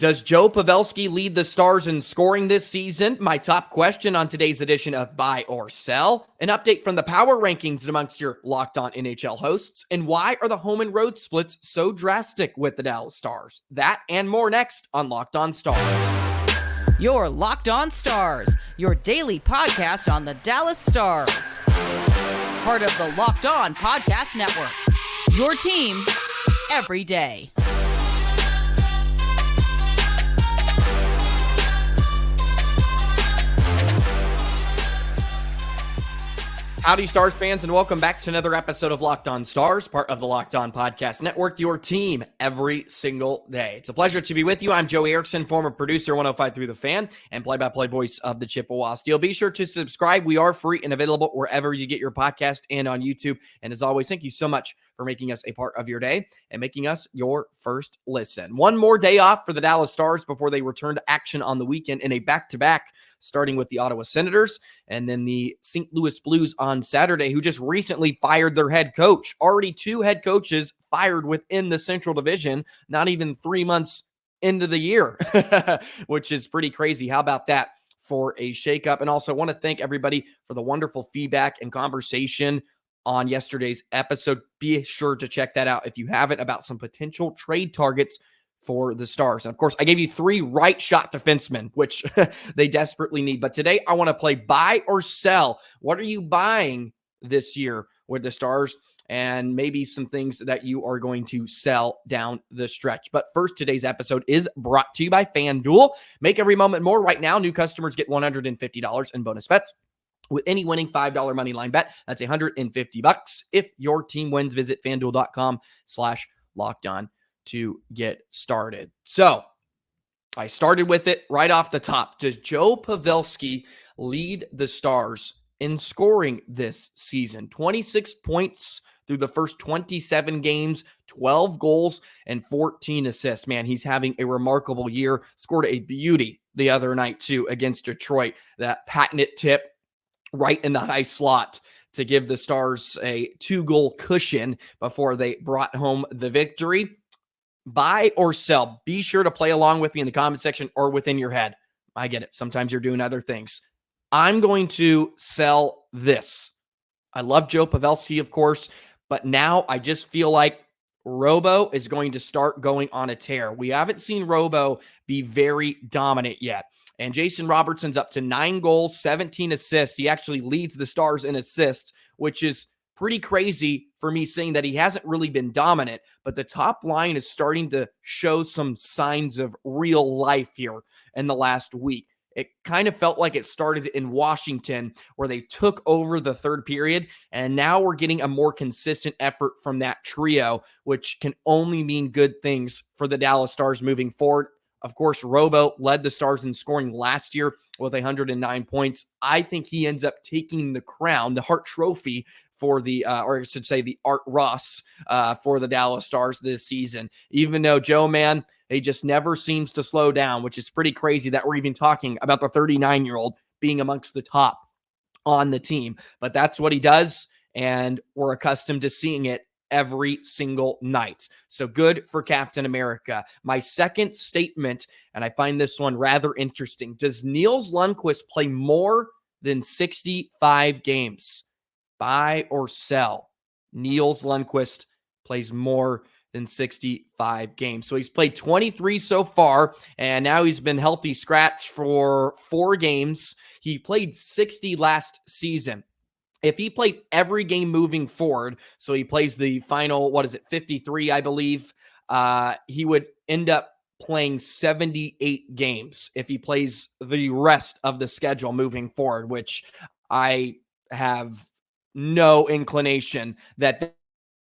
Does Joe Pavelski lead the Stars in scoring this season? My top question on today's edition of Buy or Sell. An update from the power rankings amongst your Locked On NHL hosts. And why are the home and road splits so drastic with the Dallas Stars? That and more next on Locked On Stars. Your Locked On Stars, your daily podcast on the Dallas Stars. Part of the Locked On Podcast Network. Your team every day. Howdy, Stars fans, and welcome back to another episode of Locked On Stars, part of the Locked On Podcast Network, your team every single day. It's a pleasure to be with you. I'm Joe Erickson, former producer, 105 Through the Fan, and play-by-play voice of the Chippewa Steel. Be sure to subscribe. We are free and available wherever you get your podcast and on YouTube. And as always, thank you so much for making us a part of your day and making us your first listen. One more day off for the Dallas Stars before they return to action on the weekend in a back-to-back, starting with the Ottawa Senators and then the St. Louis Blues on Saturday, who just recently fired their head coach. Already two head coaches fired within the Central Division, not even 3 months into the year, which is pretty crazy. How about that for a shakeup? And also want to thank everybody for the wonderful feedback and conversation on yesterday's episode. Be sure to check that out if you haven't, about some potential trade targets for the Stars. And of course, I gave you 3 right shot defensemen, which they desperately need. But today I want to play buy or sell. What are you buying this year with the Stars? And maybe some things that you are going to sell down the stretch. But first, today's episode is brought to you by FanDuel. Make every moment more. Right now, new customers get $150 in bonus bets with any winning $5 moneyline bet. That's $150. If your team wins, visit FanDuel.com/lockedon to get started. So I started with it right off the top. Does Joe Pavelski lead the Stars in scoring this season? 26 points through the first 27 games, 12 goals, and 14 assists. Man, he's having a remarkable year. Scored a beauty the other night, too, against Detroit. That patented tip right in the high slot to give the Stars a 2-goal cushion before they brought home the victory. Buy or sell? Be sure to play along with me in the comment section or within your head. I get it. Sometimes you're doing other things. I'm going to sell this. I love Joe Pavelski, of course, but now I just feel like Robo is going to start going on a tear. We haven't seen Robo be very dominant yet. And Jason Robertson's up to 9 goals, 17 assists. He actually leads the Stars in assists, which is pretty crazy for me, saying that he hasn't really been dominant, but the top line is starting to show some signs of real life here in the last week. It kind of felt like it started in Washington, where they took over the third period, and now we're getting a more consistent effort from that trio, which can only mean good things for the Dallas Stars moving forward. Of course, Robo led the Stars in scoring last year with 109 points. I think he ends up taking the crown, the Hart Trophy, for the, or I should say the Art Ross for the Dallas Stars this season. Even though Joe, man, he just never seems to slow down, which is pretty crazy that we're even talking about the 39-year-old being amongst the top on the team. But that's what he does, and we're accustomed to seeing it every single night. So good for Captain America. My second statement, and I find this one rather interesting. Does Nils Lundkvist play more than 65 games? Buy or sell? Nils Lundkvist plays more than 65 games. So he's played 23 so far, and now he's been healthy scratch for 4 games. He played 60 last season. If he played every game moving forward, so he plays the final, 53, I believe, he would end up playing 78 games if he plays the rest of the schedule moving forward, which I have no inclination that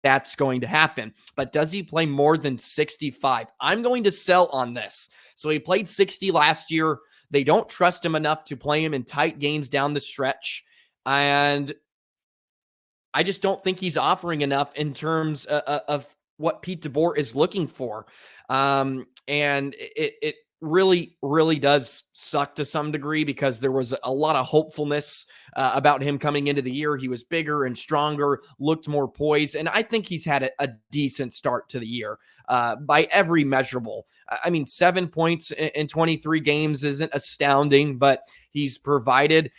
that's going to happen. But does he play more than 65? I'm going to sell on this. So he played 60 last year. They don't trust him enough to play him in tight games down the stretch. And I just don't think he's offering enough in terms of what Pete DeBoer is looking for. And it really, really does suck to some degree because there was a lot of hopefulness about him coming into the year. He was bigger and stronger, looked more poised, and I think he's had a decent start to the year by every measurable. I mean, 7 points in 23 games isn't astounding, but he's provided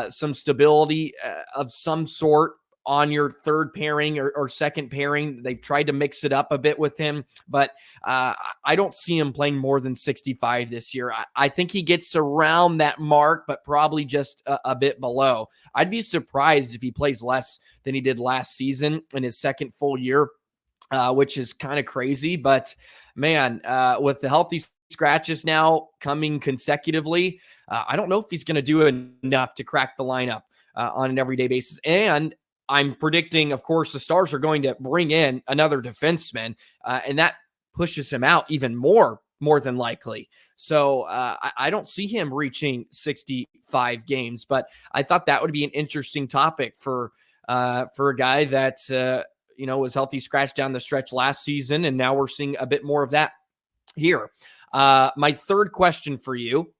some stability of some sort on your third pairing or second pairing. They've tried to mix it up a bit with him, but I don't see him playing more than 65 this year. I think he gets around that mark, but probably just a bit below. I'd be surprised if he plays less than he did last season in his second full year, which is kind of crazy. But man, with the healthy scratches now coming consecutively, I don't know if he's going to do enough to crack the lineup on an everyday basis. And I'm predicting, of course, the Stars are going to bring in another defenseman, and that pushes him out even more than likely. So I don't see him reaching 65 games, but I thought that would be an interesting topic for a guy that was healthy scratch down the stretch last season, and now we're seeing a bit more of that here. My third question for you: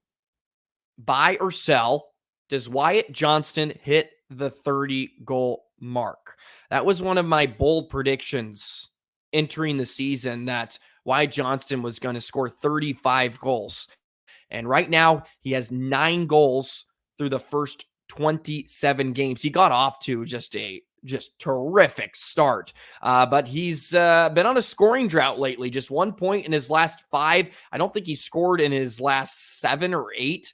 buy or sell? Does Wyatt Johnston hit the 30-goal mark? That was one of my bold predictions entering the season, that Wyatt Johnston was going to score 35 goals. And right now, he has 9 goals through the first 27 games. He got off to just terrific start. But he's been on a scoring drought lately. Just 1 point in his last 5. I don't think he scored in his last 7 or 8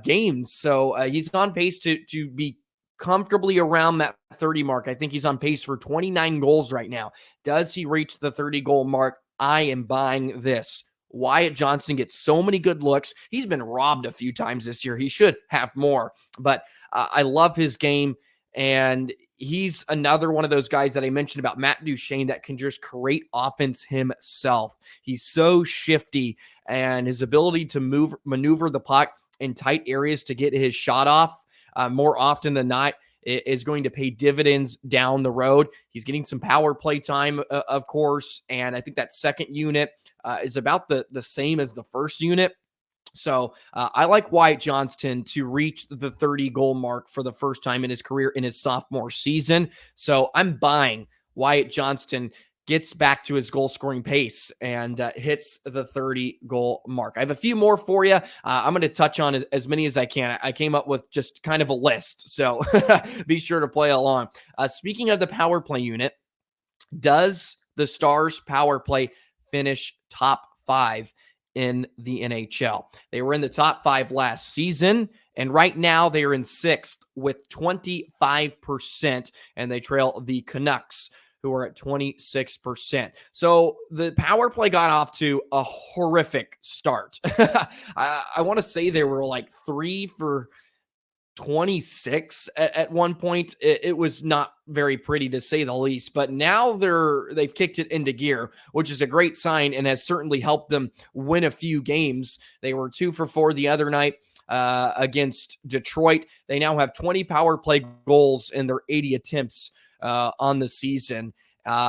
games. So he's on pace to be comfortably around that 30 mark. I think he's on pace for 29 goals right now. Does he reach the 30-goal mark? I am buying this. Wyatt Johnston gets so many good looks. He's been robbed a few times this year. He should have more, but I love his game, and he's another one of those guys that I mentioned about Matt Duchene that can just create offense himself. He's so shifty, and his ability to maneuver the puck in tight areas to get his shot off more often than not is going to pay dividends down the road. He's getting some power play time, of course, and I think that second unit is about the same as the first unit. So I like Wyatt Johnston to reach the 30-goal mark for the first time in his career in his sophomore season. So I'm buying Wyatt Johnston gets back to his goal-scoring pace and hits the 30-goal mark. I have a few more for you. I'm going to touch on as many as I can. I came up with just kind of a list, so be sure to play along. Speaking of the power play unit, does the Stars power play finish top 5 in the NHL? They were in the top 5 last season, and right now they are in 6th with 25%, and they trail the Canucks, who are at 26%. So the power play got off to a horrific start. I want to say they were like 3 for 26 at one point. It was not very pretty, to say the least, but now they've kicked it into gear, which is a great sign and has certainly helped them win a few games. They were 2 for 4 the other night against Detroit. They now have 20 power play goals in their 80 attempts on the season.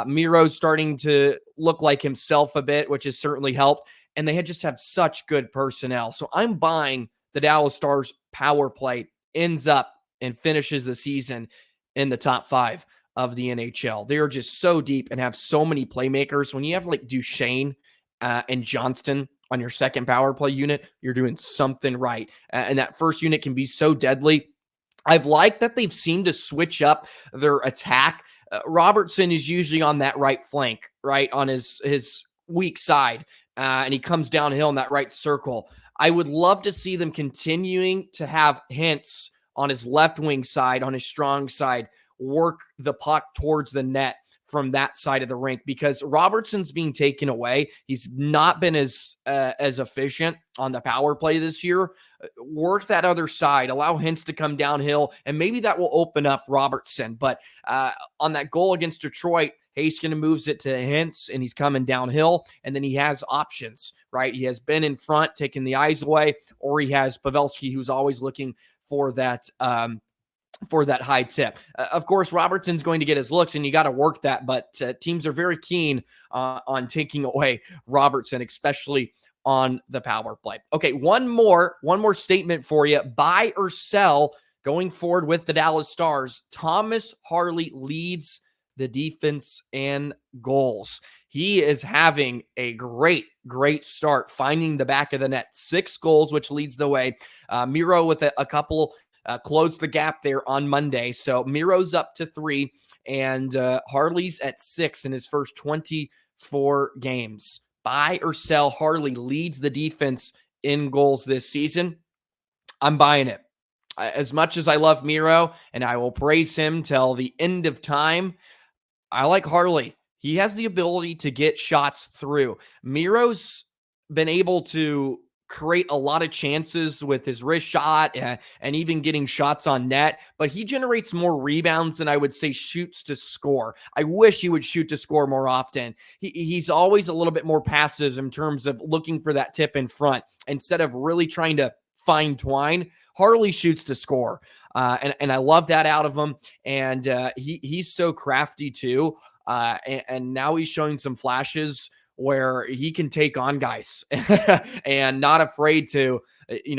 Miro's starting to look like himself a bit, which has certainly helped. And they just have such good personnel. So I'm buying the Dallas Stars power play ends up and finishes the season in the top 5 of the NHL. They are just so deep and have so many playmakers. When you have like Duchene and Johnston on your second power play unit, you're doing something right. And that first unit can be so deadly. I've liked that they've seemed to switch up their attack. Robertson is usually on that right flank, right, on his weak side, and he comes downhill in that right circle. I would love to see them continuing to have Hintz on his left wing side, on his strong side, work the puck towards the net from that side of the rink, because Robertson's being taken away. He's not been as efficient on the power play this year. Work that other side, allow Hintz to come downhill, and maybe that will open up Robertson. But on that goal against Detroit, Heiskanen moves it to Hintz, and he's coming downhill, and then he has options, right? He has been in front, taking the eyes away, or he has Pavelski, who's always looking for that high tip. Of course, Robertson's going to get his looks, and you got to work that, but teams are very keen on taking away Robertson, especially on the power play. Okay, one more statement for you. Buy or sell going forward with the Dallas Stars. Thomas Harley leads the defense and goals. He is having a great start, finding the back of the net. 6 goals, which leads the way. Miro with a couple closed the gap there on Monday. So Miro's up to 3, and Harley's at 6 in his first 24 games. Buy or sell. Harley leads the defense in goals this season. I'm buying it. As much as I love Miro, and I will praise him till the end of time, I like Harley. He has the ability to get shots through. Miro's been able to create a lot of chances with his wrist shot and even getting shots on net, but he generates more rebounds than I would say shoots to score. I wish he would shoot to score more often. He's always a little bit more passive in terms of looking for that tip in front instead of really trying to fine twine. Harley shoots to score, and I love that out of him. And he's so crafty too. And now he's showing some flashes where he can take on guys and not afraid to,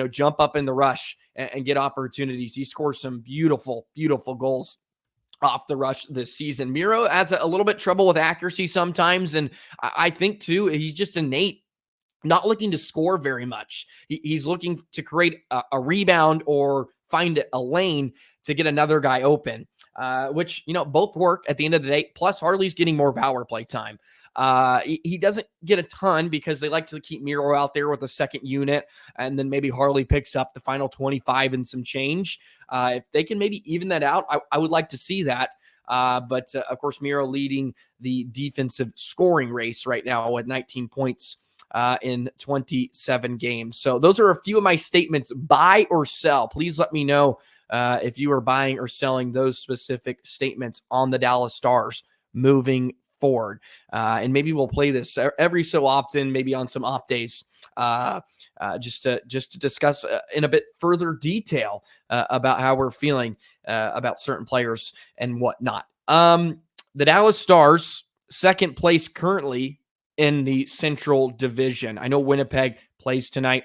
jump up in the rush and get opportunities. He scores some beautiful goals off the rush this season. Miro has a little bit trouble with accuracy sometimes, and I think too he's just innate. Not looking to score very much. He's looking to create a rebound or find a lane to get another guy open, which, both work at the end of the day. Plus, Harley's getting more power play time. He doesn't get a ton because they like to keep Miro out there with a second unit, and then maybe Harley picks up the final 25 and some change. If they can maybe even that out, I would like to see that. But of course, Miro leading the defensive scoring race right now with 19 points in 27 games. So those are a few of my statements. Buy or sell. Please let me know if you are buying or selling those specific statements on the Dallas Stars moving forward. And maybe we'll play this every so often, maybe on some off days, just to discuss in a bit further detail about how we're feeling about certain players and whatnot. The Dallas Stars, second place currently in the Central Division. I know Winnipeg plays tonight,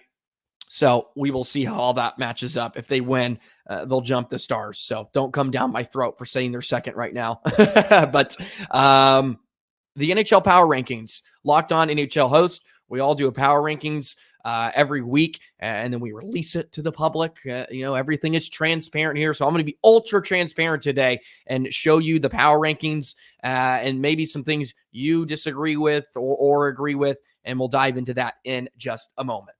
so we will see how all that matches up. If they win, they'll jump the Stars. So don't come down my throat for saying they're second right now. But the NHL Power Rankings, Locked On NHL host. We all do a Power Rankings every week, and then we release it to the public. Everything is transparent here, so I'm going to be ultra transparent today and show you the Power Rankings and maybe some things you disagree with or agree with, and we'll dive into that in just a moment.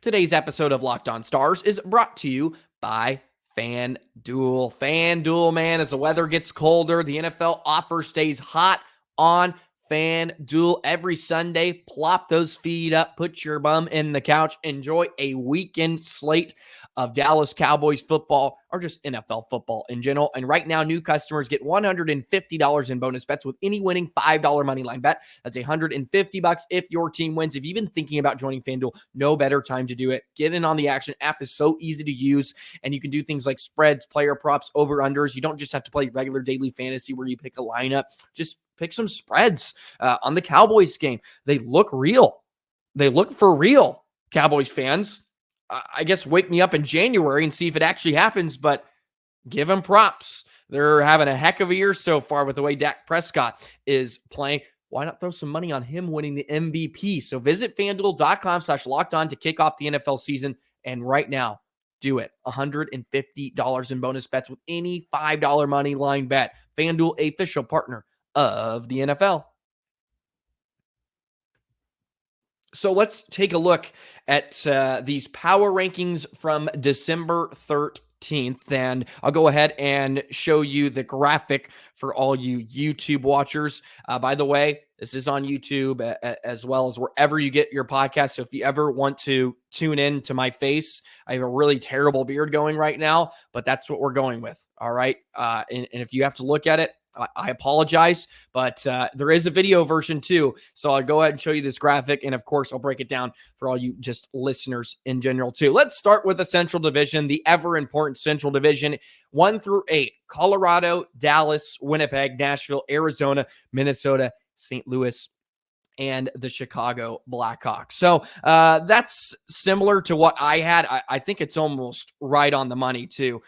Today's episode of Locked On Stars is brought to you by FanDuel. FanDuel, man, as the weather gets colder, the NFL offer stays hot on FanDuel every Sunday. Plop those feet up, put your bum in the couch, enjoy a weekend slate of Dallas Cowboys football or just NFL football in general. And right now, new customers get $150 in bonus bets with any winning $5 money line bet. That's $150 if your team wins. If you've been thinking about joining FanDuel, no better time to do it. Get in on the action. App is so easy to use, and you can do things like spreads, player props, over-unders. You don't just have to play regular daily fantasy where you pick a lineup. Just pick some spreads on the Cowboys game. They look real. They look for real, Cowboys fans. I guess wake me up in January and see if it actually happens, but give them props. They're having a heck of a year so far with the way Dak Prescott is playing. Why not throw some money on him winning the MVP? So visit FanDuel.com/lockedon to kick off the NFL season. And right now, do it. $150 in bonus bets with any $5 money line bet. FanDuel, a official partner of the NFL. So let's take a look at these power rankings from December 13th. And I'll go ahead and show you the graphic for all you YouTube watchers. By the way, this is on YouTube as well as wherever you get your podcast. So if you ever want to tune in to my face, I have a really terrible beard going right now, but that's what we're going with. All right. And if you have to look at it, I apologize, but there is a video version too. So I'll go ahead and show you this graphic. And of course, I'll break it down for all you just listeners in general too. Let's start with the Central Division, the ever important Central Division, 1 through 8, Colorado, Dallas, Winnipeg, Nashville, Arizona, Minnesota, St. Louis, and the Chicago Blackhawks. So that's similar to what I had. I think it's almost right on the money too.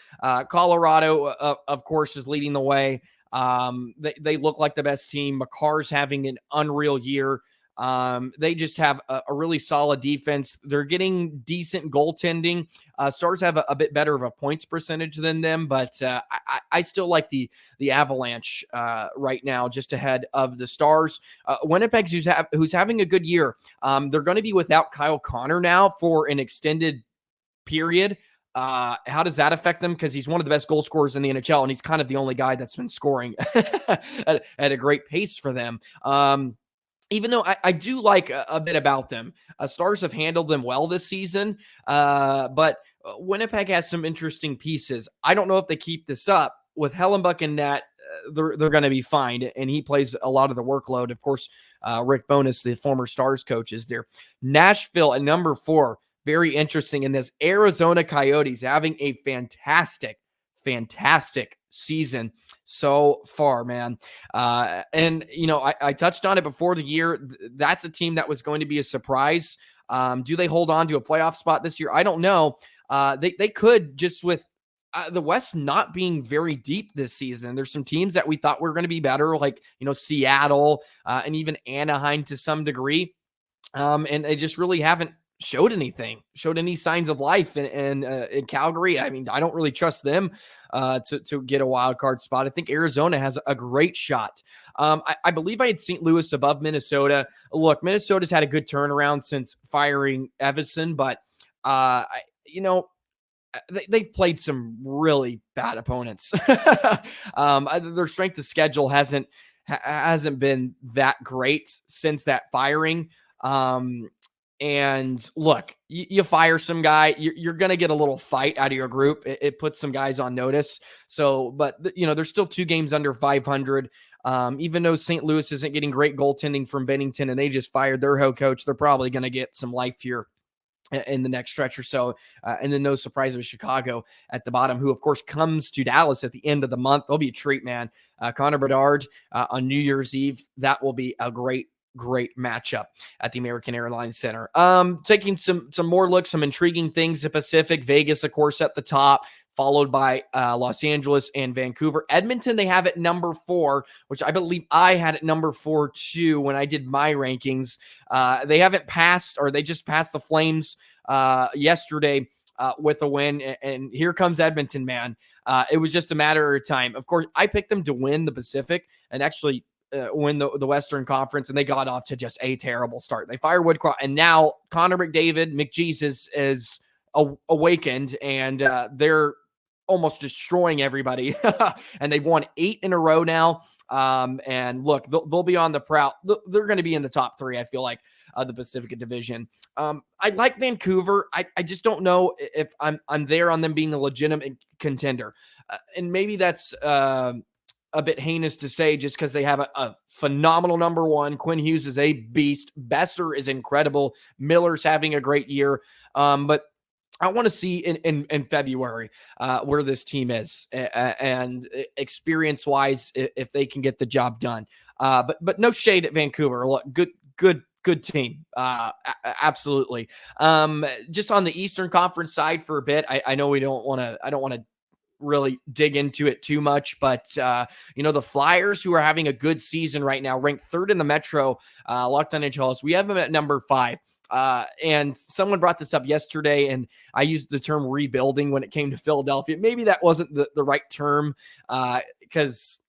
Colorado, of course, is leading the way. They look like the best team. Makar's having an unreal year. They just have a really solid defense. They're getting decent goaltending. Stars have a bit better of a points percentage than them, but I still like the Avalanche right now, just ahead of the Stars. Winnipeg, who's having a good year. They're going to be without Kyle Connor now for an extended period. How does that affect them? Because he's one of the best goal scorers in the NHL, and he's kind of the only guy that's been scoring at a great pace for them. Even though I do like a bit about them. Stars have handled them well this season, but Winnipeg has some interesting pieces. I don't know if they keep this up. With Hellenbuck and net, they're going to be fine, and he plays a lot of the workload. Of course, Rick Bowness, the former Stars coach, is there. Nashville at number 4, very interesting in this. Arizona Coyotes having a fantastic season so far, man. And, I touched on it before the year. That's a team that was going to be a surprise. Do they hold on to a playoff spot this year? I don't know. They could, just with the West not being very deep this season. There's some teams that we thought were going to be better, like, Seattle and even Anaheim to some degree. And they just really haven't showed any signs of life in Calgary. I mean, I don't really trust them to get a wild card spot. I think Arizona has a great shot. I believe I had St. Louis above Minnesota. Look, Minnesota's had a good turnaround since firing Evason, but they've played some really bad opponents. Their strength of schedule hasn't been that great since that firing. And look, you fire some guy, you're going to get a little fight out of your group. It puts some guys on notice. So, but they're still 2 games under 500. Even though St. Louis isn't getting great goaltending from Bennington and they just fired their head coach, they're probably going to get some life here in the next stretch or so. And then no surprise with Chicago at the bottom, who of course comes to Dallas at the end of the month. They'll be a treat, man. Connor Bedard on New Year's Eve. That will be a great matchup at the American Airline Center. Taking some more looks, some intriguing things. The Pacific, Vegas, of course, at the top, followed by Los Angeles and Vancouver. Edmonton, they have at number 4, which I believe I had at number 4 too when I did my rankings. They haven't passed, or they just passed the Flames yesterday with a win. And here comes Edmonton, man. It was just a matter of time. Of course, I picked them to win the Pacific and actually win the Western Conference, and they got off to just a terrible start. They fired Woodcroft, and now Connor McJesus is awakened, and they're almost destroying everybody. And they've won 8 in a row now. And look, they'll be on the prowl. They're going to be in the top 3, I feel like, the Pacific Division. I like Vancouver. I just don't know if I'm there on them being a legitimate contender. And maybe that's a bit heinous to say just because they have a phenomenal number 1. Quinn Hughes is a beast. Besser is incredible. Miller's having a great year. But I want to see in February where this team is and experience-wise if they can get the job done. But no shade at Vancouver. Look, good team. Absolutely. Just on the Eastern Conference side for a bit, I know I don't want to really dig into it too much, but the Flyers, who are having a good season right now, ranked 3rd in the Metro, Locked On NHL. We have them at number 5. And someone brought this up yesterday, and I used the term rebuilding when it came to Philadelphia. Maybe that wasn't the right term, because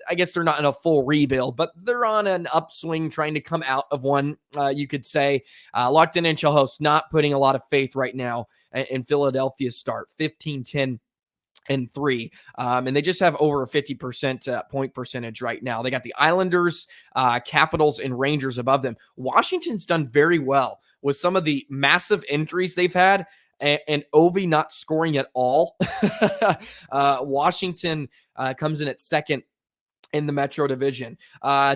I guess they're not in a full rebuild, but they're on an upswing, trying to come out of one, you could say. Locked On NHL host not putting a lot of faith right now in Philadelphia's start, 15-10-3. And they just have over a 50% point percentage right now. They got the Islanders, Capitals, and Rangers above them. Washington's done very well with some of the massive injuries they've had, and Ovi not scoring at all. Washington comes in at 2nd in the Metro Division.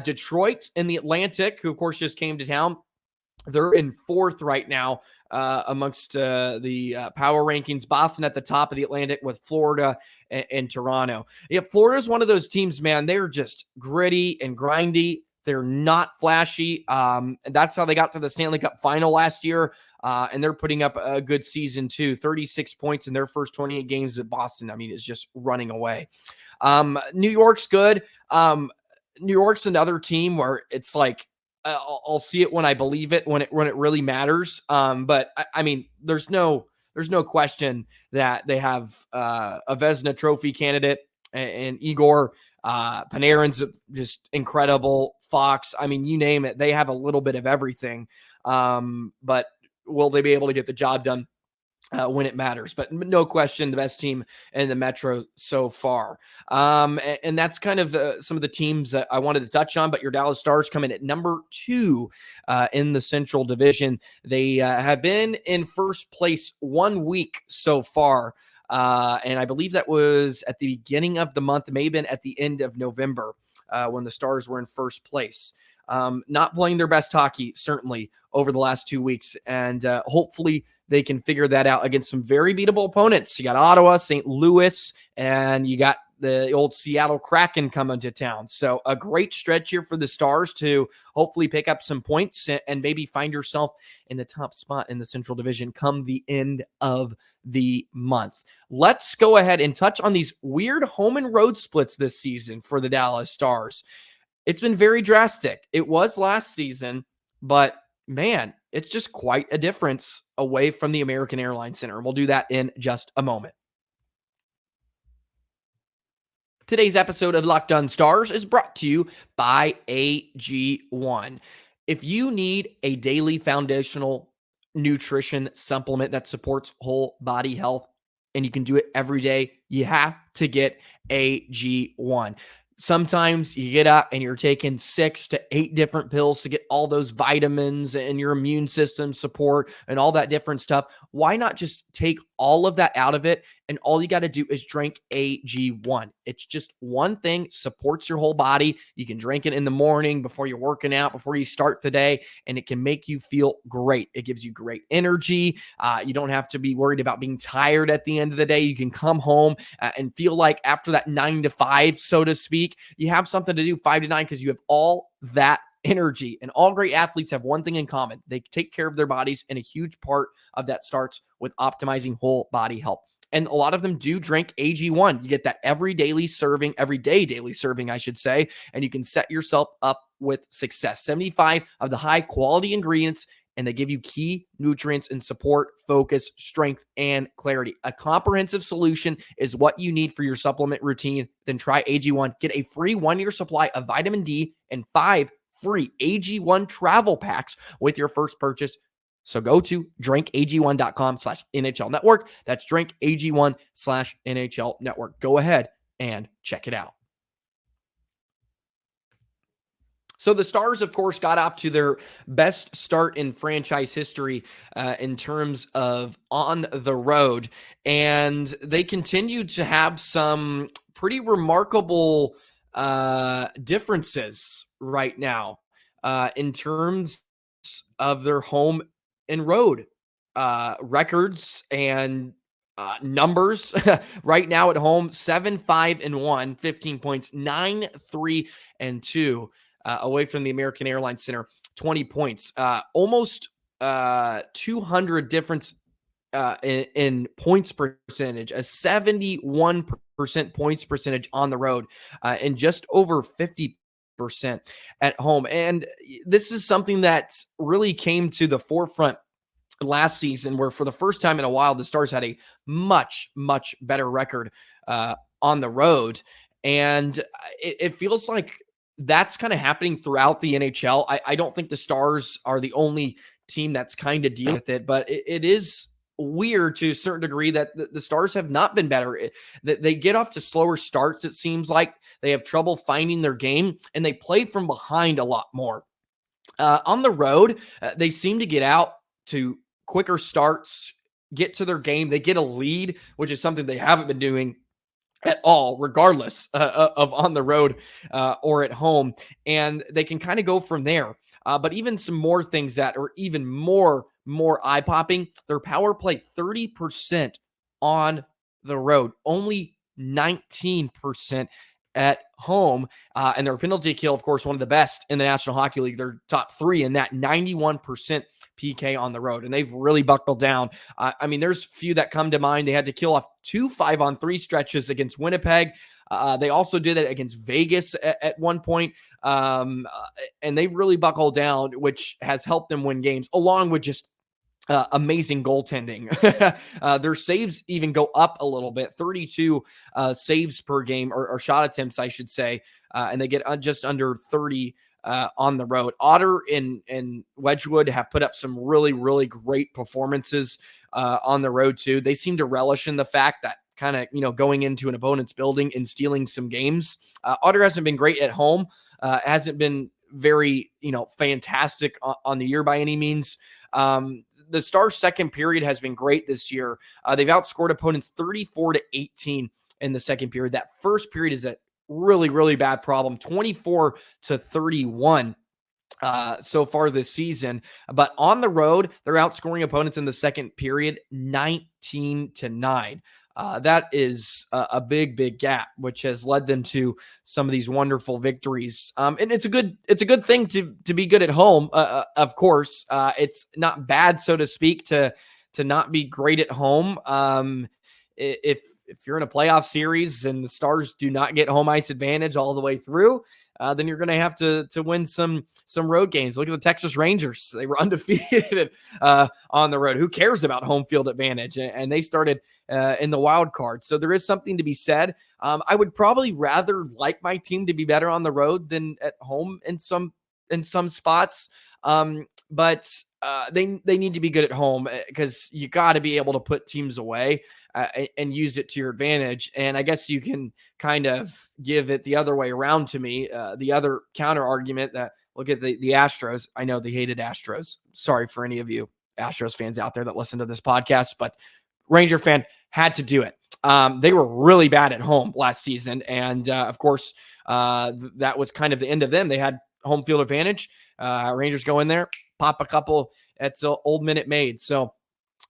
Detroit in the Atlantic, who of course just came to town, they're in 4th right now amongst the power rankings. Boston at the top of the Atlantic with Florida and Toronto. Yeah, Florida's one of those teams, man. They're just gritty and grindy. They're not flashy. That's how they got to the Stanley Cup final last year. And they're putting up a good season too. 36 points in their first 28 games at Boston. I mean, it's just running away. New York's good. New York's another team where it's like, I'll see it when I believe it, when it really matters. But I mean, there's no question that they have a Vezina Trophy candidate and Igor Panarin's just incredible. Fox, I mean, you name it, they have a little bit of everything. But will they be able to get the job done when it matters? But no question, the best team in the Metro so far. And that's kind of some of the teams that I wanted to touch on. But your Dallas Stars come in at number 2 in the Central Division. They have been in first place 1 week so far. And I believe that was at the beginning of the month. It may have been at the end of November when the Stars were in first place. Not playing their best hockey, certainly, over the last 2 weeks. And hopefully they can figure that out against some very beatable opponents. You got Ottawa, St. Louis, and you got the old Seattle Kraken coming to town. So a great stretch here for the Stars to hopefully pick up some points and maybe find yourself in the top spot in the Central Division come the end of the month. Let's go ahead and touch on these weird home and road splits this season for the Dallas Stars. It's been very drastic. It was last season, but man, it's just quite a difference away from the American Airline Center. We'll do that in just a moment. Today's episode of Locked On Stars is brought to you by AG1. If you need a daily foundational nutrition supplement that supports whole body health, and you can do it every day, you have to get AG1. Sometimes you get up and you're taking 6 to 8 different pills to get all those vitamins and your immune system support and all that different stuff. Why not just take all of that out of it? And all you got to do is drink AG1. It's just one thing, supports your whole body. You can drink it in the morning before you're working out, before you start the day, and it can make you feel great. It gives you great energy. You don't have to be worried about being tired at the end of the day. You can come home and feel like after that 9 to 5, so to speak, you have something to do 5 to 9 because you have all that energy. And all great athletes have one thing in common. They take care of their bodies, and a huge part of that starts with optimizing whole body health. And a lot of them do drink AG1. You get that everyday daily serving, I should say, and you can set yourself up with success. 75 of the high quality ingredients, and they give you key nutrients and support, focus, strength, and clarity. A comprehensive solution is what you need for your supplement routine. Then try AG1. Get a free 1-year supply of vitamin D and 5 free AG1 travel packs with your first purchase. So go to drinkag1.com/NHL network. That's drinkag1/NHL network. Go ahead and check it out. So the Stars, of course, got off to their best start in franchise history in terms of on the road. And they continued to have some pretty remarkable differences right now in terms of their home and road records and numbers. Right now at home, 7-5-1, 15 points, 9-3-2. Away from the American Airline Center, 20 points. Almost 200 difference in points percentage, a 71% points percentage on the road, and just over 50% at home. And this is something that really came to the forefront last season, where for the first time in a while, the Stars had a much, much better record on the road. And it feels like that's kind of happening throughout the NHL. I don't think the Stars are the only team that's kind of dealing with it, but it is weird to a certain degree that the Stars have not been better. That they get off to slower starts. It seems like they have trouble finding their game, and they play from behind a lot more. On the road, they seem to get out to quicker starts, get to their game. They get a lead, which is something they haven't been doing at all, regardless of on the road or at home. And they can kind of go from there. But even some more things that are even more eye-popping, their power play 30% on the road, only 19% at home. And their penalty kill, of course, one of the best in the National Hockey League. They're top 3 in that, 91% PK on the road, and they've really buckled down. I mean, there's few that come to mind. They had to kill off 2 5-on-3 stretches against Winnipeg. They also did it against Vegas at one point, and they've really buckled down, which has helped them win games, along with just amazing goaltending. Their saves even go up a little bit, 32 saves per game, or shot attempts, I should say, and they get just under 30 on the road. Otter and Wedgwood have put up some really, really great performances on the road too. They seem to relish in the fact that kind of, going into an opponent's building and stealing some games. Otter hasn't been great at home, hasn't been very, fantastic on the year by any means. The Stars' second period has been great this year. They've outscored opponents 34-18 in the second period. That first period is a really, really bad problem, 24-31 so far this season. But on the road, they're outscoring opponents in the second period 19-9. That is a big, big gap, which has led them to some of these wonderful victories. And it's a good thing to be good at home. Of course, it's not bad, so to speak, to not be great at home. If you're in a playoff series and the Stars do not get home ice advantage all the way through, then you're going to have to win some road games. Look at the Texas Rangers. They were undefeated on the road. Who cares about home field advantage? And they started in the wild card. So there is something to be said. I would probably rather like my team to be better on the road than at home in some spots. But they need to be good at home, because you got to be able to put teams away and use it to your advantage. And I guess you can kind of give it the other way around to me. The other counter argument that, look at the Astros. I know they hated Astros. Sorry for any of you Astros fans out there that listen to this podcast, but Ranger fan had to do it. They were really bad at home last season. And of course, that was kind of the end of them. They had home field advantage. Rangers go in there, pop a couple at Old Minute Maid. So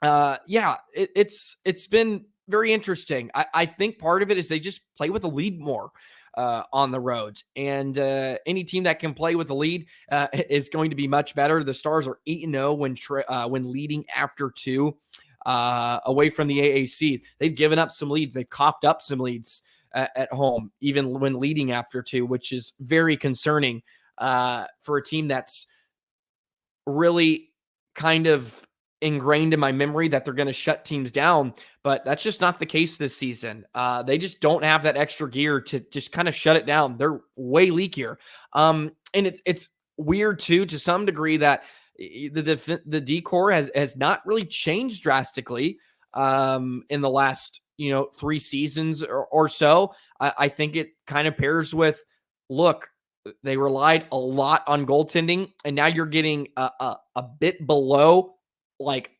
it's been very interesting. I think part of it is they just play with a lead more on the road, and any team that can play with the lead is going to be much better. The Stars are 8-0 when leading after 2 away from the AAC. They've given up some leads. They've coughed up some leads at home, even when leading after 2, which is very concerning for a team that's really kind of ingrained in my memory that they're going to shut teams down, but that's just not the case this season. They just don't have that extra gear to just kind of shut it down. They're way leakier. And it's weird too, to some degree, that the decor has not really changed drastically in the last 3 seasons or so. I think it kind of pairs with, look, they relied a lot on goaltending, and now you're getting a bit below like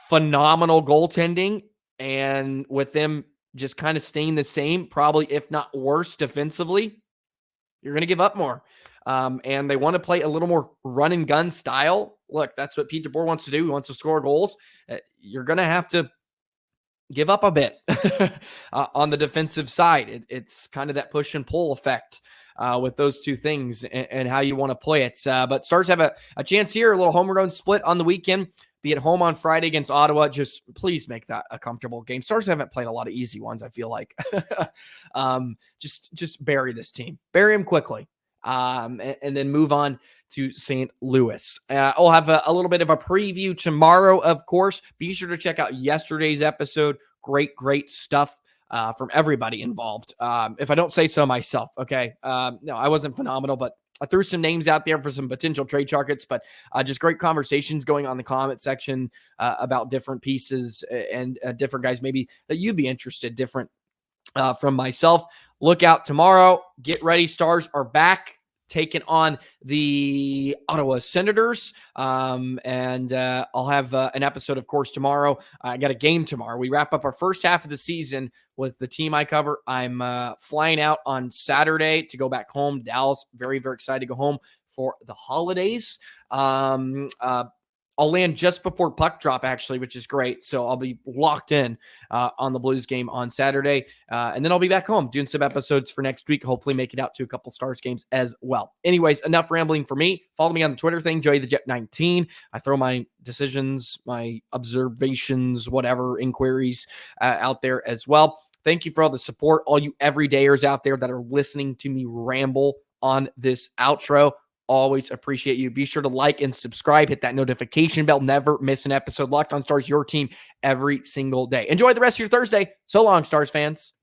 phenomenal goaltending, and with them just kind of staying the same, probably if not worse defensively, you're going to give up more. And they want to play a little more run and gun style. Look, that's what Pete DeBoer wants to do. He wants to score goals. You're going to have to give up a bit on the defensive side. It's kind of that push and pull effect with those two things and how you want to play it. But Stars have a chance here, a little home road split on the weekend. Be at home on Friday against Ottawa. Just please make that a comfortable game. Stars haven't played a lot of easy ones, I feel like. Just bury this team. Bury them quickly. And then move on to St. Louis. I'll have a little bit of a preview tomorrow, of course. Be sure to check out yesterday's episode. Great stuff from everybody involved. If I don't say so myself, okay. No, I wasn't phenomenal, but I threw some names out there for some potential trade targets, but just great conversations going on in the comment section about different pieces and different guys maybe that you'd be interested, different from myself. Look out tomorrow. Get ready. Stars are back, taking on the Ottawa Senators. And I'll have an episode, of course, tomorrow. I got a game tomorrow. We wrap up our first half of the season with the team I cover. I'm flying out on Saturday to go back home to Dallas. Very, very excited to go home for the holidays. I'll land just before puck drop, actually, which is great. So I'll be locked in on the Blues game on Saturday. And then I'll be back home doing some episodes for next week. Hopefully make it out to a couple Stars games as well. Anyways, enough rambling for me. Follow me on the Twitter thing, JoeyTheJet19. I throw my decisions, my observations, whatever, inquiries out there as well. Thank you for all the support, all you everydayers out there that are listening to me ramble on this outro. Always appreciate you. Be sure to like and subscribe. Hit that notification bell. Never miss an episode. Locked On Stars, your team every single day. Enjoy the rest of your Thursday. So long, Stars fans.